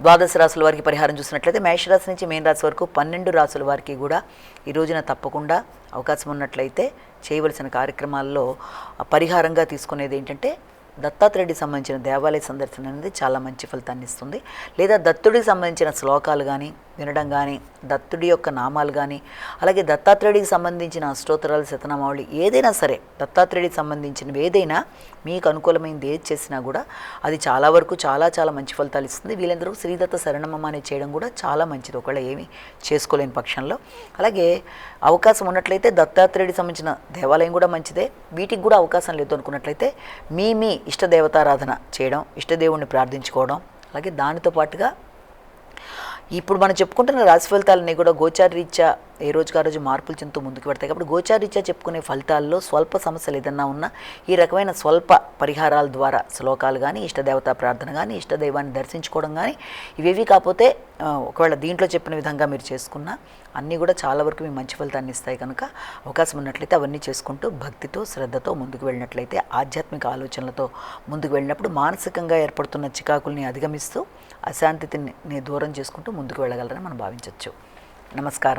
ద్వాదశ రాశుల వారికి పరిహారం చూసినట్లయితే మేషరాశి నుంచి మీన రాశి వరకు 12 రాశుల వారికి కూడా ఈ రోజున తప్పకుండా అవకాశం ఉన్నట్లయితే చేయవలసిన కార్యక్రమాల్లో పరిహారంగా తీసుకునేది ఏంటంటే దత్తాత్రేయుడికి సంబంధించిన దేవాలయ సందర్శన అనేది చాలా మంచి ఫలితాన్ని ఇస్తుంది. లేదా దత్తుడికి సంబంధించిన శ్లోకాలు కానీ వినడం కానీ, దత్తుడి యొక్క నామాలు కానీ, అలాగే దత్తాత్రేయుడికి సంబంధించిన అష్టోత్తరాలు, శతనామావళి ఏదైనా సరే దత్తాత్రేయుడికి సంబంధించినవి ఏదైనా మీకు అనుకూలమైనది ఏది చేసినా కూడా అది చాలా వరకు చాలా చాలా మంచి ఫలితాలు ఇస్తుంది. వీళ్ళందరూ శ్రీదత్త శరణమ్మ అనేది చేయడం కూడా చాలా మంచిది, ఒకవేళ ఏమీ చేసుకోలేని పక్షంలో. అలాగే అవకాశం ఉన్నట్లయితే దత్తాత్రేయుడికి సంబంధించిన దేవాలయం కూడా మంచిదే. వీటికి కూడా అవకాశం లేదు అనుకున్నట్లయితే మీ ఇష్టదేవతారాధన చేయడం, ఇష్టదేవుణ్ణి ప్రార్థించుకోవడం, అలాగే దానితో పాటుగా ఇప్పుడు మనం చెప్పుకుంటున్న రాశి ఫలితాలన్నీ కూడా గోచారరీత్యా ఏ రోజుకి ఆ రోజు మార్పులు చెందుతూ ముందుకు పెడతాయి. కాబట్టి గోచారరీత్యా చెప్పుకునే ఫలితాల్లో స్వల్ప సమస్యలు ఏదన్నా ఉన్నా ఈ రకమైన స్వల్ప పరిహారాల ద్వారా శ్లోకాలు కానీ, ఇష్టదేవతా ప్రార్థన కానీ, ఇష్టదైవాన్ని దర్శించుకోవడం కానీ, ఇవేవి కాకపోతే ఒకవేళ దీంట్లో చెప్పిన విధంగా మీరు చేసుకున్నా అన్నీ కూడా చాలా వరకు మీ మంచి ఫలితాన్ని ఇస్తాయి. కనుక అవకాశం ఉన్నట్లయితే అవన్నీ చేసుకుంటూ భక్తితో శ్రద్ధతో ముందుకు వెళ్ళినట్లయితే, ఆధ్యాత్మిక ఆలోచనలతో ముందుకు వెళ్ళినప్పుడు మానసికంగా ఏర్పడుతున్న చికాకుల్ని అధిగమిస్తూ అశాంతిని దూరం చేసుకుంటూ ముందుకు వెళ్ళగలరని మనం భావించవచ్చు. నమస్కారం.